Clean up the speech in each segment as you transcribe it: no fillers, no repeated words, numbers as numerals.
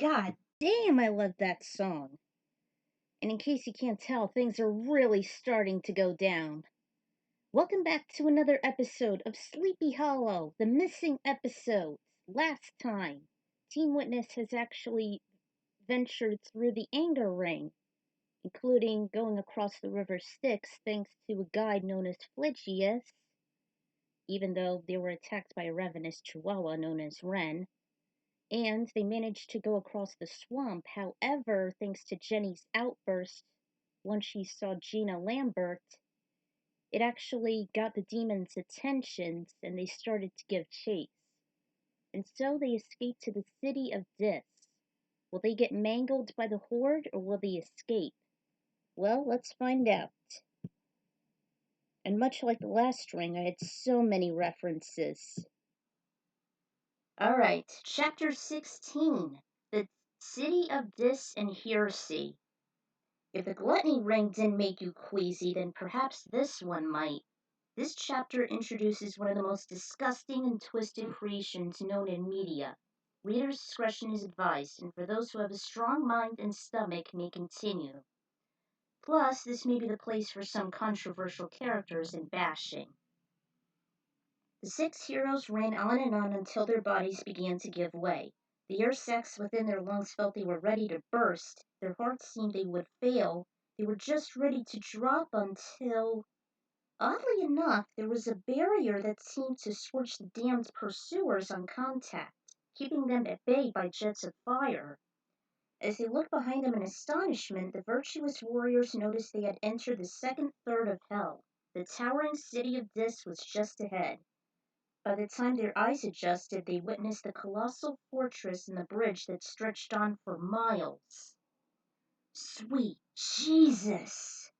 God damn, I love that song. And in case you can't tell, things are really starting to go down. Welcome back to another episode of Sleepy Hollow, the missing episode. Last time, Team Witness has actually ventured through the Anger Ring, including going across the River Styx thanks to a guide known as Phlegius, even though they were attacked by a ravenous chihuahua known as Ren. And they managed to go across the swamp. However, thanks to Jenny's outburst, once she saw Gina Lambert, it actually got the demons' attentions and they started to give chase. And so they escaped to the city of Dis. Will they get mangled by the horde or will they escape? Well, let's find out. And much like the last ring, I had so many references. Alright, Chapter 16, The City of Dis and Heresy. If the gluttony ring didn't make you queasy, then perhaps this one might. This chapter introduces one of the most disgusting and twisted creations known in media. Reader's discretion is advised, and for those who have a strong mind and stomach may continue. Plus, this may be the place for some controversial characters and bashing. The 6 heroes ran on and on until their bodies began to give way. The air sacs within their lungs felt they were ready to burst. Their hearts seemed they would fail. They were just ready to drop until... Oddly enough, there was a barrier that seemed to scorch the damned pursuers on contact, keeping them at bay by jets of fire. As they looked behind them in astonishment, the virtuous warriors noticed they had entered the second third of hell. The towering city of Dis was just ahead. By the time their eyes adjusted, they witnessed the colossal fortress and the bridge that stretched on for miles. Sweet Jesus!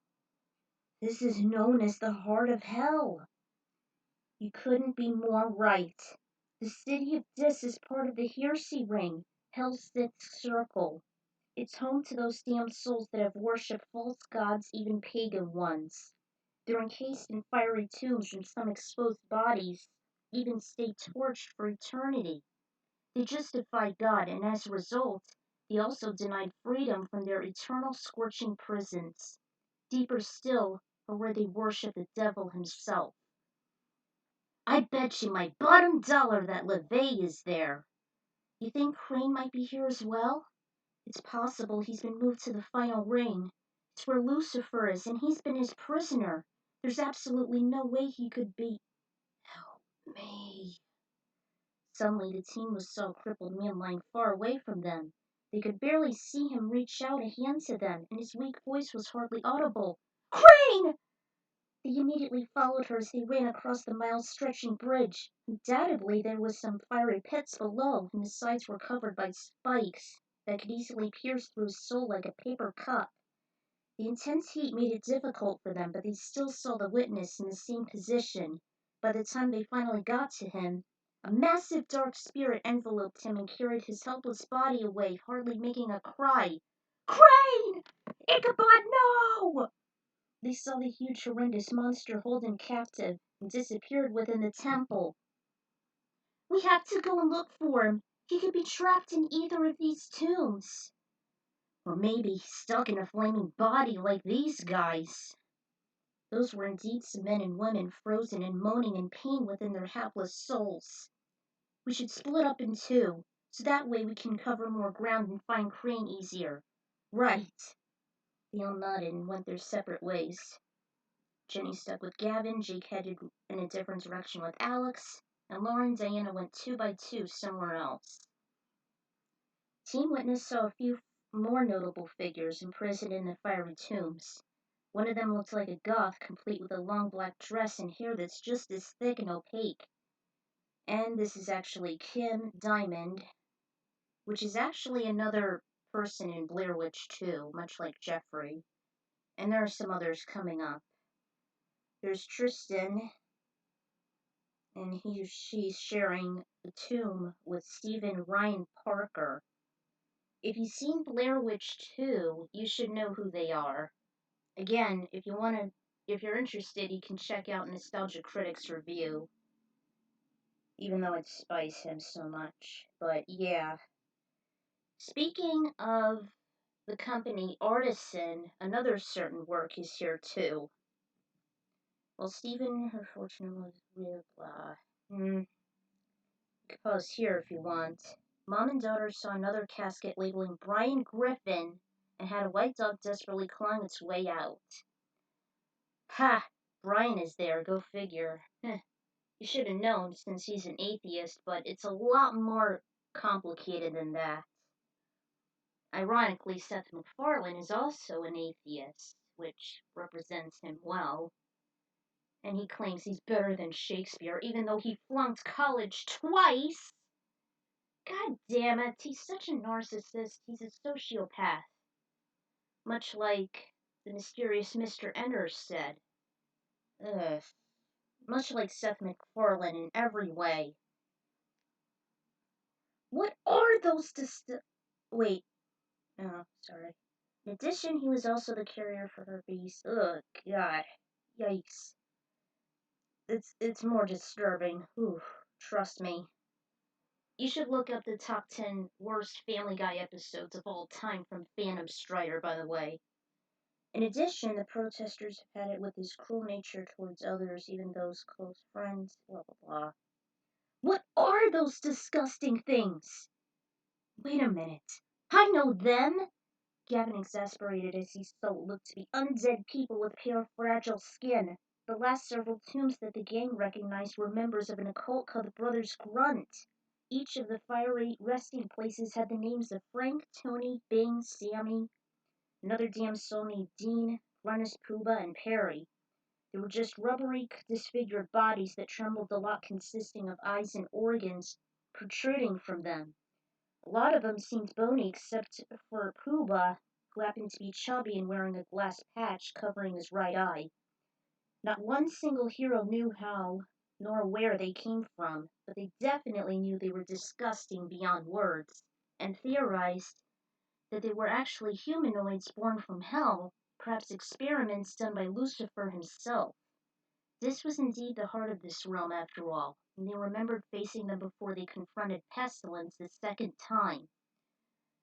This is known as the heart of hell. You couldn't be more right. The city of Dis is part of the Heresy Ring, Hell's sixth circle. It's home to those damned souls that have worshipped false gods, even pagan ones. They're encased in fiery tombs, and some exposed bodies even stay torched for eternity. They justified God, and as a result, they also denied freedom from their eternal scorching prisons. Deeper still are where they worship the devil himself. I bet you my bottom dollar that LeVay is there. You think Crane might be here as well? It's possible he's been moved to the final ring. It's where Lucifer is, and he's been his prisoner. There's absolutely no way he could be... Help me. Suddenly the team saw a crippled man lying far away from them. They could barely see him reach out a hand to them, and his weak voice was hardly audible. Crane! They immediately followed her as they ran across the mile-stretching bridge. Undoubtedly there was some fiery pits below, and the sides were covered by spikes that could easily pierce through his soul like a paper cup. The intense heat made it difficult for them, but they still saw the witness in the same position. By the time they finally got to him, a massive dark spirit enveloped him and carried his helpless body away, hardly making a cry. Crane! Ichabod, no! They saw the huge, horrendous monster hold him captive and disappeared within the temple. We have to go and look for him. He could be trapped in either of these tombs. Or maybe stuck in a flaming body like these guys. Those were indeed some men and women frozen and moaning in pain within their hapless souls. We should split up in 2, so that way we can cover more ground and find Crane easier. Right. They all nodded and went their separate ways. Jenny stuck with Gavin, Jake headed in a different direction with Alex, and Laura and Diana went 2 by 2 somewhere else. Team Witness saw a few more notable figures imprisoned in the fiery tombs. One of them looked like a goth, complete with a long black dress and hair that's just as thick and opaque. And this is actually Kim Diamond, which is actually another person in Blair Witch 2, much like Jeffrey. And there are some others coming up. There's Tristan, and she's sharing the tomb with Stephen Ryan Parker. If you've seen Blair Witch 2, you should know who they are. Again, if you're interested, you can check out Nostalgia Critic's review. Even though it spies him so much. But yeah. Speaking of the company Artisan, another certain work is here too. Well, Stephen, her fortune was real blah. Pause here if you want. Mom and daughter saw another casket labeling Brian Griffin and had a white dog desperately clawing its way out. Ha! Brian is there, go figure. You should have known since he's an atheist, but it's a lot more complicated than that. Ironically, Seth MacFarlane is also an atheist, which represents him well. And he claims he's better than Shakespeare, even though he flunked college twice. God damn it, he's such a narcissist, he's a sociopath. Much like the mysterious Mr. Enders said. Ugh. Much like Seth MacFarlane in every way. What are those Wait. Oh, sorry. In addition, he was also the carrier for herpes. Ugh, God. Yikes. It's more disturbing. Oof, trust me. You should look up the top 10 worst Family Guy episodes of all time from Phantom Strider, by the way. In addition, the protesters have had it with his cruel nature towards others, even those close friends, blah blah blah. What are those disgusting things? Wait a minute. I know them! Gavin exasperated as he saw what looked to be undead people with pale, fragile skin. The last several tombs that the gang recognized were members of an occult called the Brothers Grunt. Each of the fiery resting places had the names of Frank, Tony, Bing, Sammy, another damn soul named Dean, Gruntus, Pooba, and Perry. They were just rubbery, disfigured bodies that trembled a lot, consisting of eyes and organs protruding from them. A lot of them seemed bony except for Pooba, who happened to be chubby and wearing a glass patch covering his right eye. Not one single hero knew how nor where they came from, but they definitely knew they were disgusting beyond words, and theorized that they were actually humanoids born from hell, perhaps experiments done by Lucifer himself. This was indeed the heart of this realm, after all, and they remembered facing them before they confronted Pestilence the second time.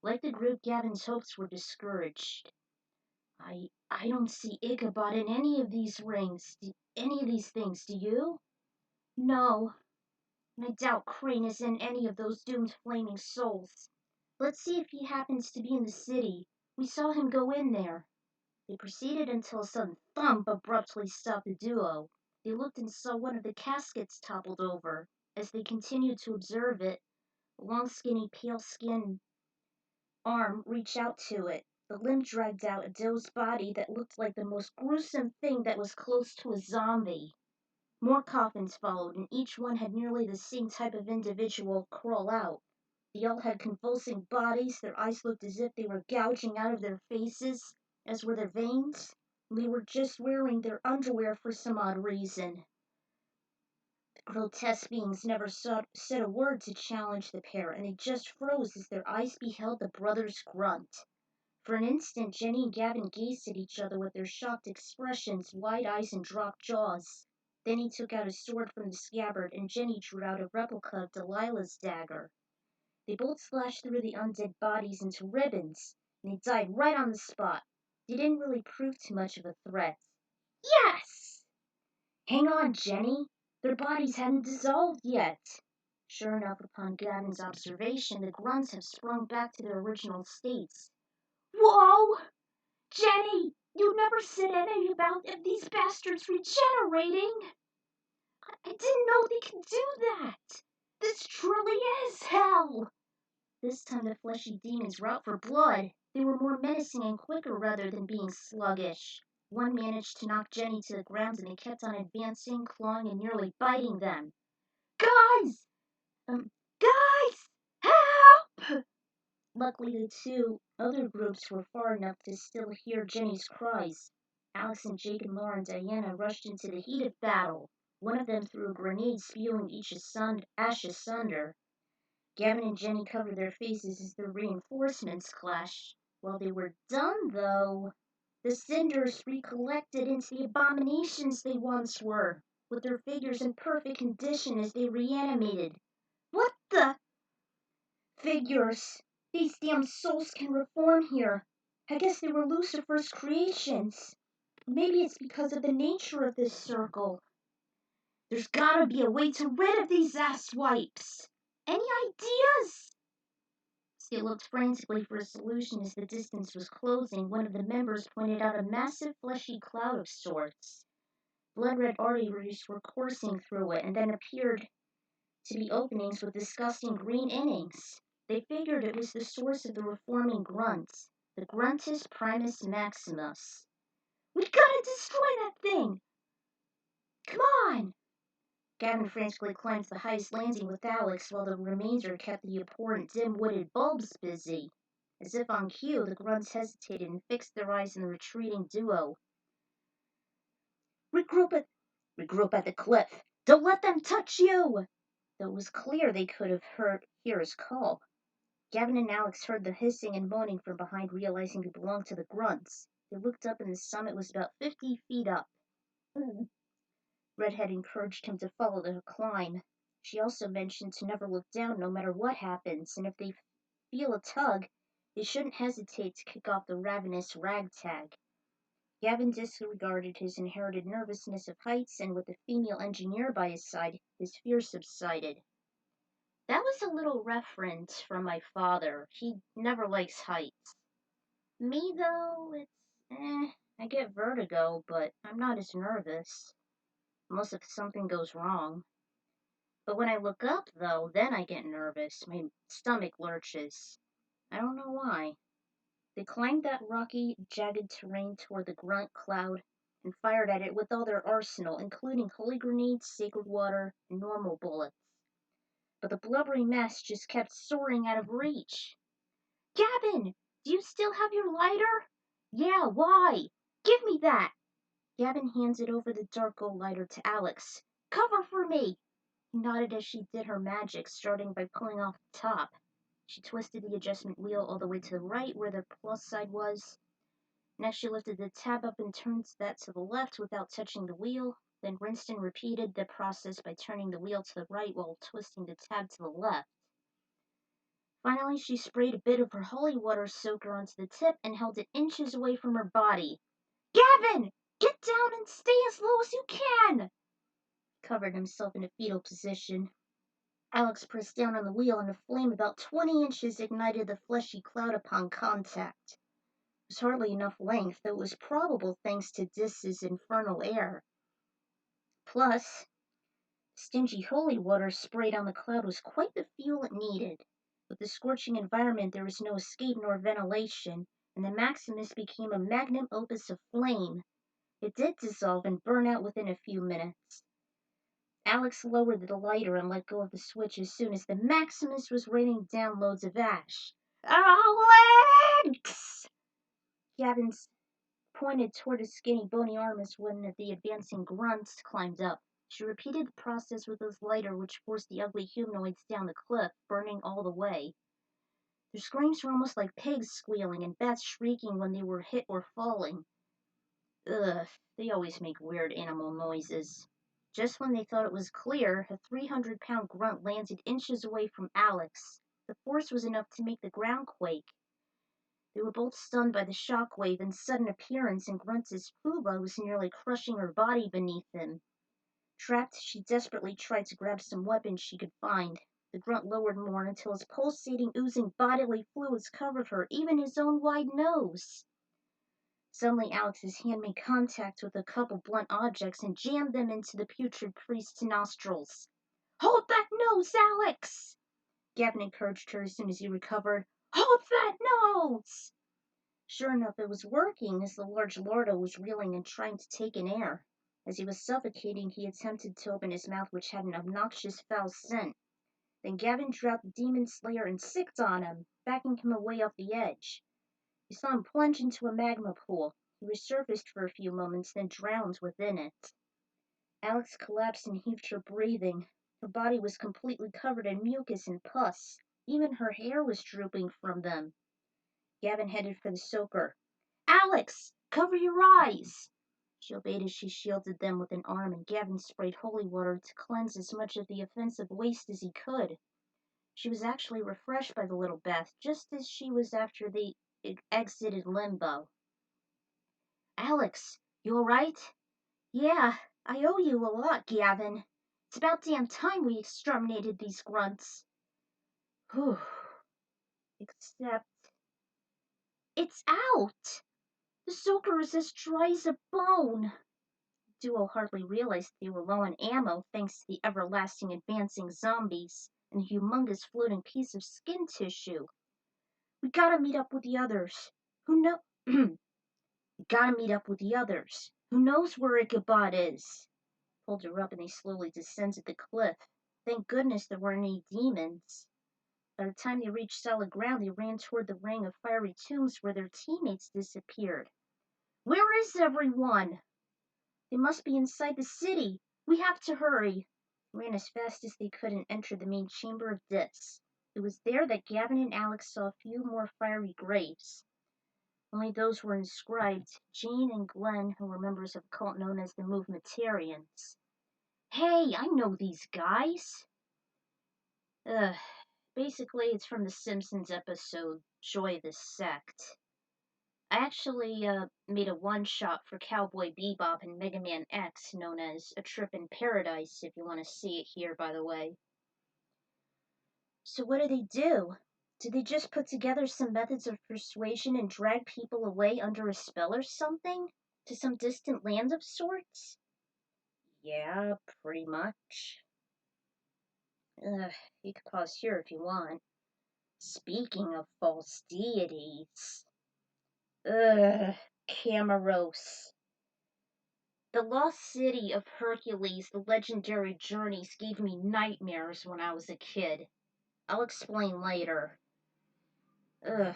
Like the group, Gavin's hopes were discouraged. I don't see Ichabod in any of these any of these things, do you? No, and I doubt Crane is in any of those doomed flaming souls. Let's see if he happens to be in the city. We saw him go in there. They proceeded until a sudden thump abruptly stopped the duo. They looked and saw one of the caskets toppled over. As they continued to observe it, a long, skinny, pale-skinned arm reached out to it. The limb dragged out a doe's body that looked like the most gruesome thing that was close to a zombie. More coffins followed, and each one had nearly the same type of individual crawl out. They all had convulsing bodies, their eyes looked as if they were gouging out of their faces, as were their veins. They were just wearing their underwear for some odd reason. The grotesque beings never said a word to challenge the pair, and they just froze as their eyes beheld the brothers Grunt. For an instant, Jenny and Gavin gazed at each other with their shocked expressions, wide eyes, and dropped jaws. Then he took out a sword from the scabbard, and Jenny drew out a replica of Delilah's dagger. They both slashed through the undead bodies into ribbons, and they died right on the spot. They didn't really prove too much of a threat. Yes! Hang on, Jenny. Their bodies hadn't dissolved yet. Sure enough, upon Gavin's observation, the grunts have sprung back to their original states. Whoa! Jenny, you never said anything about these bastards regenerating. I didn't know they could do that. This truly is hell. This time the fleshy demons were out for blood. They were more menacing and quicker rather than being sluggish. One managed to knock Jenny to the ground, and they kept on advancing, clawing and nearly biting them. Guys! Guys! Help! Luckily, the two other groups were far enough to still hear Jenny's cries. Alex and Jake and Laura and Diana rushed into the heat of battle. One of them threw a grenade, spewing each ash asunder. Gavin and Jenny covered their faces as the reinforcements clashed. While they were done, though, the cinders recollected into the abominations they once were, with their figures in perfect condition as they reanimated. What the? Figures. These damn souls can reform here. I guess they were Lucifer's creations. Maybe it's because of the nature of this circle. There's gotta be a way to rid of these asswipes. Any ideas? As he looked frantically for a solution as the distance was closing, one of the members pointed out a massive fleshy cloud of sorts. Blood-red arteries were coursing through it, and then appeared to be openings with disgusting green innings. They figured it was the source of the reforming grunts, the Gruntus Primus Maximus. We gotta destroy that thing! Come on! Gavin frantically climbed to the highest landing with Alex while the remainder kept the abhorrent dim-witted bulbs busy. As if on cue, the grunts hesitated and fixed their eyes on the retreating duo. Regroup at the cliff! Don't let them touch you! Though it was clear they could have hear his call. Gavin and Alex heard the hissing and moaning from behind, realizing it belonged to the grunts. They looked up and the summit was about 50 feet up. Redhead encouraged him to follow the climb. She also mentioned to never look down no matter what happens, and if they feel a tug, they shouldn't hesitate to kick off the ravenous ragtag. Gavin disregarded his inherited nervousness of heights, and with the female engineer by his side, his fear subsided. That was a little reference from my father. He never likes heights. Me, though, I get vertigo, but I'm not as nervous. Unless if something goes wrong. But when I look up, though, then I get nervous. My stomach lurches. I don't know why. They climbed that rocky, jagged terrain toward the grunt cloud and fired at it with all their arsenal, including holy grenades, sacred water, and normal bullets. But the blubbery mess just kept soaring out of reach. Gavin, do you still have your lighter? Yeah, why? Give me that! Gavin handed over the dark gold lighter to Alex. Cover for me! He nodded as she did her magic, starting by pulling off the top. She twisted the adjustment wheel all the way to the right where the plus side was. Next she lifted the tab up and turned that to the left without touching the wheel, then rinsed and repeated the process by turning the wheel to the right while twisting the tab to the left. Finally, she sprayed a bit of her holy water soaker onto the tip and held it inches away from her body. Gavin! Get down and stay as low as you can! He covered himself in a fetal position. Alex pressed down on the wheel and a flame about 20 inches ignited the fleshy cloud upon contact. It was hardly enough length, though it was probable thanks to Dis's infernal air. Plus, stingy holy water sprayed on the cloud was quite the fuel it needed. With the scorching environment, there was no escape nor ventilation, and the Maximus became a magnum opus of flame. It did dissolve and burn out within a few minutes. Alex lowered the lighter and let go of the switch as soon as the Maximus was raining down loads of ash. Alex! Gavin pointed toward his skinny, bony arm as one of the advancing grunts climbed up. She repeated the process with his lighter, which forced the ugly humanoids down the cliff, burning all the way. Their screams were almost like pigs squealing and bats shrieking when they were hit or falling. Ugh, they always make weird animal noises. Just when they thought it was clear, a 300-pound grunt landed inches away from Alex. The force was enough to make the ground quake. They were both stunned by the shockwave and sudden appearance, and Grunts' fuba was nearly crushing her body beneath him. Trapped, she desperately tried to grab some weapons she could find. The grunt lowered more until his pulsating, oozing bodily fluids covered her, even his own wide nose. Suddenly Alex's hand made contact with a couple blunt objects and jammed them into the putrid priest's nostrils. Hold that nose, Alex! Gavin encouraged her as soon as he recovered. Hold that nose! Sure enough, it was working as the large lardo was reeling and trying to take in air. As he was suffocating, he attempted to open his mouth, which had an obnoxious foul scent. Then Gavin dropped the demon slayer and sicked on him, backing him away off the edge. He saw him plunge into a magma pool. He resurfaced for a few moments, then drowned within it. Alex collapsed and heaved her breathing. Her body was completely covered in mucus and pus. Even her hair was drooping from them. Gavin headed for the soaker. Alex! Cover your eyes! She obeyed as she shielded them with an arm, and Gavin sprayed holy water to cleanse as much of the offensive waste as he could. She was actually refreshed by the little bath, just as she was after they exited limbo. Alex, you alright? Yeah, I owe you a lot, Gavin. It's about damn time we exterminated these grunts. Whew. Except... It's out! The soaker is as dry as a bone. The duo hardly realized they were low on ammo thanks to the everlasting advancing zombies and a humongous floating piece of skin tissue. We gotta meet up with the others. Who know? We gotta meet up with the others. Who knows where Ichabod is? Pulled her up and they slowly descended the cliff. Thank goodness there weren't any demons. By the time they reached solid ground, they ran toward the ring of fiery tombs where their teammates disappeared. Where is everyone? They must be inside the city. We have to hurry. They ran as fast as they could and entered the main chamber of Dis. It was there that Gavin and Alex saw a few more fiery graves. Only those were inscribed Jean and Glenn, who were members of a cult known as the Tyrians. Hey, I know these guys. Basically, it's from the Simpsons episode Joy the Sect. I actually made a one-shot for Cowboy Bebop and Mega Man X known as A Trip in Paradise, if you want to see it here, by the way. So what do? Did they just put together some methods of persuasion and drag people away under a spell or something? To some distant land of sorts? Yeah, pretty much. You could pause here if you want. Speaking of false deities. Camaros. The lost city of Hercules, the legendary journeys gave me nightmares when I was a kid. I'll explain later. You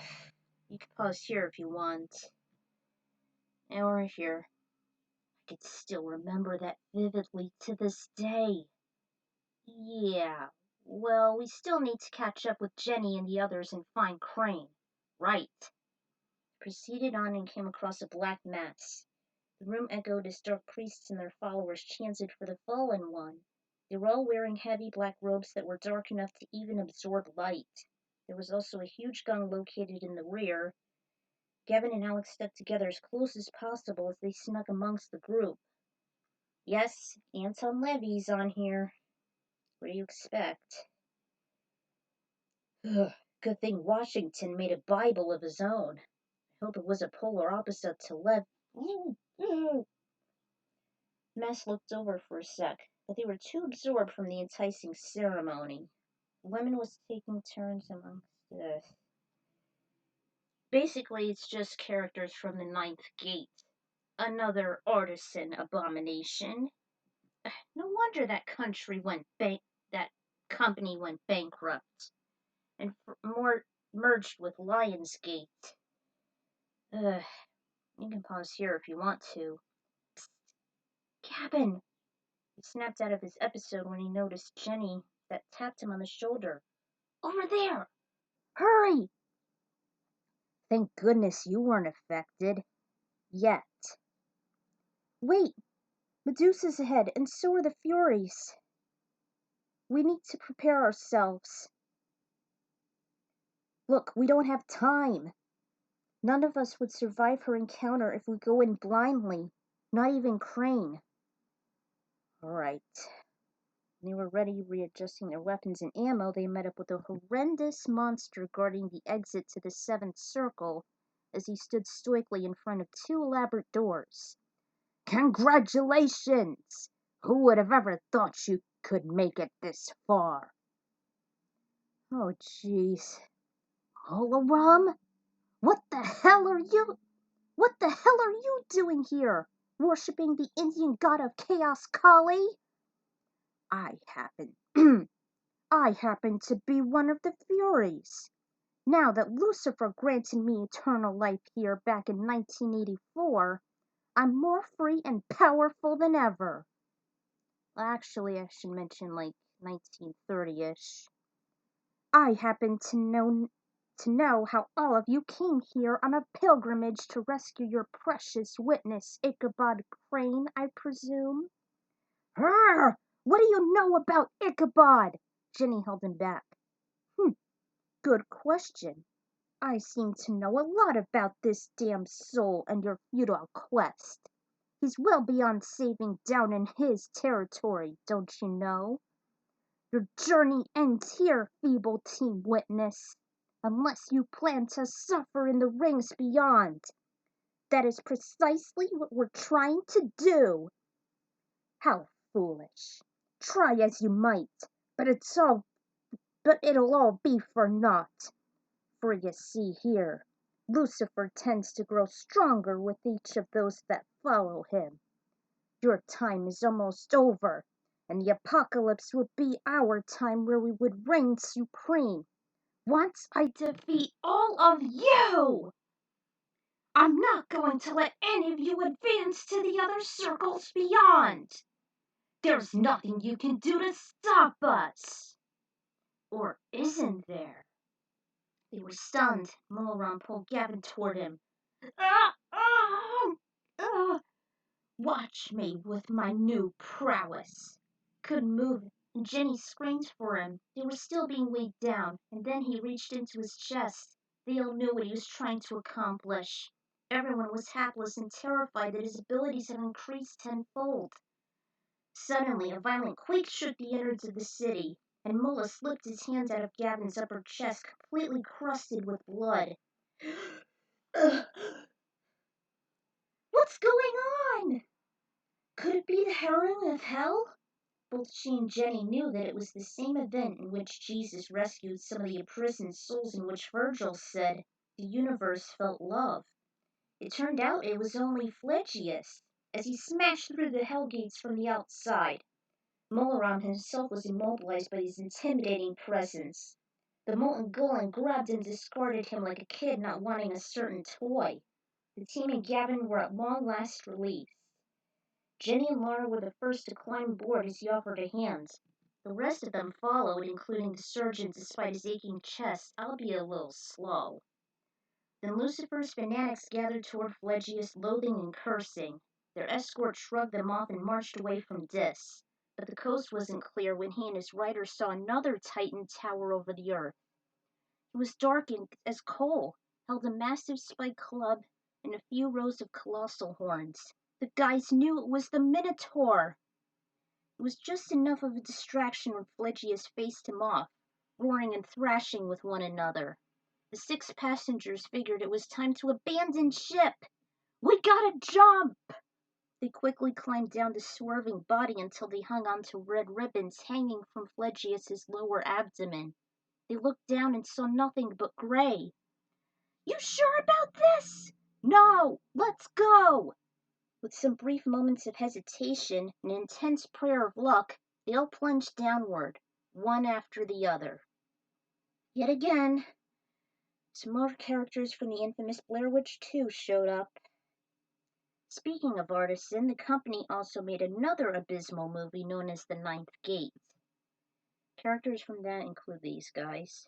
can pause here if you want. And we're here. I could still remember that vividly to this day. Yeah, well, we still need to catch up with Jenny and the others and find Crane. Right. Proceeded on and came across a black mass. The room echoed as dark priests and their followers chanted for the fallen one. They were all wearing heavy black robes that were dark enough to even absorb light. There was also a huge gong located in the rear. Gavin and Alex stuck together as close as possible as they snuck amongst the group. Yes, Anton Levy's on here. What do you expect? Good thing Washington made a Bible of his own. I hope it was a polar opposite to Lev. Mass looked over for a sec, but they were too absorbed from the enticing ceremony. The women was taking turns amongst the... Basically, it's just characters from the Ninth Gate. Another artisan abomination. No wonder that that company went bankrupt and merged with Lionsgate. You can pause here if you want to. Psst, Gavin! He snapped out of his episode when he noticed Jenny that tapped him on the shoulder. Over there! Hurry! Thank goodness you weren't affected. Yet. Wait! Medusa's ahead, and so are the Furies. We need to prepare ourselves. Look, we don't have time. None of us would survive her encounter if we go in blindly. Not even Crane. Alright. When they were ready, readjusting their weapons and ammo, they met up with a horrendous monster guarding the exit to the Seventh Circle as he stood stoically in front of two elaborate doors. Congratulations! Who would have ever thought you could make it this far? Oh, jeez. Holorum? What the hell are you doing here? Worshipping the Indian god of chaos, Kali? I happen to be one of the Furies. Now that Lucifer granted me eternal life here back in 1984, I'm more free and powerful than ever. Actually, I should mention like 1930-ish. I happen to know how all of you came here on a pilgrimage to rescue your precious witness, Ichabod Crane, I presume. What do you know about Ichabod? Jenny held him back. Good question. I seem to know a lot about this damned soul and your futile quest. He's well beyond saving down in his territory, don't you know? Your journey ends here, feeble team witness, unless you plan to suffer in the rings beyond. That is precisely what we're trying to do. How foolish. Try as you might, but it'll all be for naught. For you see here, Lucifer tends to grow stronger with each of those that follow him. Your time is almost over, and the apocalypse would be our time where we would reign supreme. Once I defeat all of you! I'm not going to let any of you advance to the other circles beyond. There's nothing you can do to stop us. Or isn't there? They were stunned. Minotaur pulled Gavin toward him. Ah! Ah! Ah! Watch me with my new prowess. Couldn't move, and Jenny screamed for him. They were still being weighed down, and then he reached into his chest. They all knew what he was trying to accomplish. Everyone was hapless and terrified that his abilities had increased tenfold. Suddenly, a violent quake shook the innards of the city, and Mullah slipped his hands out of Gavin's upper chest, completely crusted with blood. What's going on? Could it be the heroine of hell? Both she and Jenny knew that it was the same event in which Jesus rescued some of the imprisoned souls in which Virgil said the universe felt love. It turned out it was only Phlegyas, as he smashed through the hell gates from the outside. Molaram himself was immobilized by his intimidating presence. The molten golem grabbed and discarded him like a kid not wanting a certain toy. The team and Gavin were at long last released. Jenny and Laura were the first to climb aboard as he offered a hand. The rest of them followed, including the surgeon despite his aching chest, albeit a little slow. Then Lucifer's fanatics gathered toward Phlegyas, loathing and cursing. Their escort shrugged them off and marched away from Dis. But the coast wasn't clear when he and his rider saw another Titan tower over the earth. It was darkened as coal, held a massive spiked club and a few rows of colossal horns. The guys knew it was the Minotaur. It was just enough of a distraction when Phlegyas faced him off, roaring and thrashing with one another. The 6 passengers figured it was time to abandon ship. We gotta jump! They quickly climbed down the swerving body until they hung onto red ribbons hanging from Phlegyas's lower abdomen. They looked down and saw nothing but gray. You sure about this? No, let's go! With some brief moments of hesitation and intense prayer of luck, they all plunged downward, one after the other. Yet again, some more characters from the infamous Blair Witch 2 showed up. Speaking of Artisan, the company also made another abysmal movie known as The Ninth Gate. Characters from that include these guys.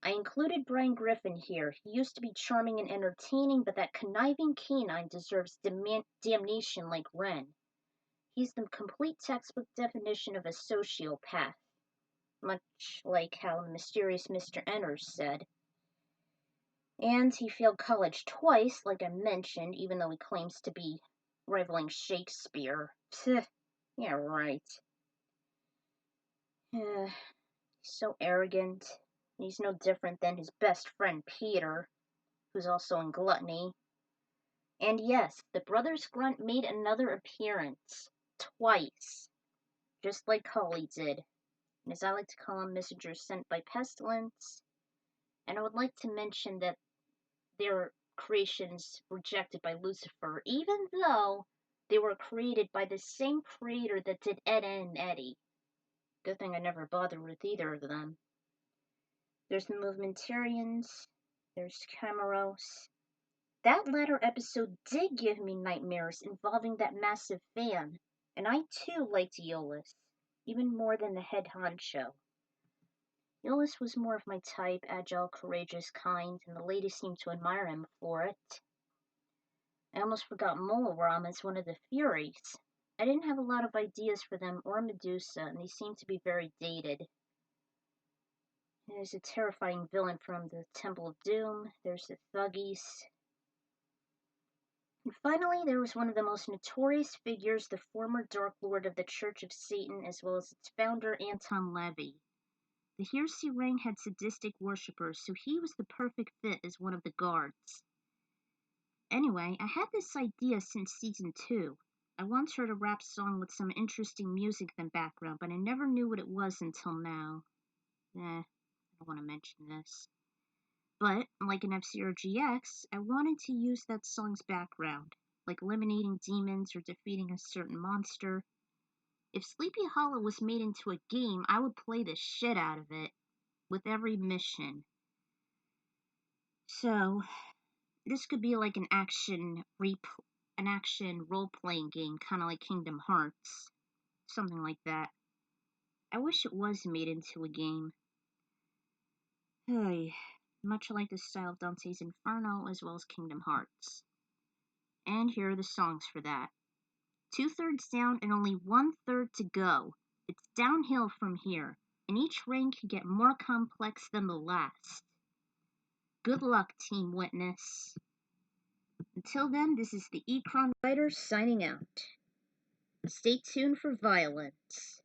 I included Brian Griffin here. He used to be charming and entertaining, but that conniving canine deserves damnation like Ren. He's the complete textbook definition of a sociopath, much like how the mysterious Mr. Enders said. And he failed college twice, like I mentioned, even though he claims to be rivaling Shakespeare. Pfft, yeah, right. He's so arrogant. He's no different than his best friend Peter, who's also in Gluttony. And yes, the brothers Grunt made another appearance. Twice. Just like Holly did. And as I like to call them, messengers sent by pestilence. And I would like to mention that their creations rejected by Lucifer, even though they were created by the same creator that did Ed, Edd and Eddy. Good thing I never bothered with either of them. There's the Movementarians. There's Cameros. That latter episode did give me nightmares involving that massive fan, and I too liked Aeolus, even more than the head honcho. Aeolus was more of my type, agile, courageous, kind, and the ladies seemed to admire him for it. I almost forgot Molaram as one of the Furies. I didn't have a lot of ideas for them or Medusa, and they seemed to be very dated. There's a terrifying villain from the Temple of Doom. There's the Thuggies. And finally, there was one of the most notorious figures, the former Dark Lord of the Church of Satan, as well as its founder, Anton LaVey. The Heresy ring had sadistic worshippers, so he was the perfect fit as one of the guards. Anyway, I had this idea since season 2. I once heard a rap song with some interesting music in the background, but I never knew what it was until now. I don't want to mention this. But, like in F-Zero GX, I wanted to use that song's background, like eliminating demons or defeating a certain monster. If Sleepy Hollow was made into a game, I would play the shit out of it, with every mission. So, this could be like an action role-playing game, kind of like Kingdom Hearts. Something like that. I wish it was made into a game. Hey, much like the style of Dante's Inferno as well as Kingdom Hearts. And here are the songs for that. 2/3 down and only 1/3 to go. It's downhill from here, and each ring can get more complex than the last. Good luck, Team Witness. Until then, this is the Ecron Writer signing out. Stay tuned for violence.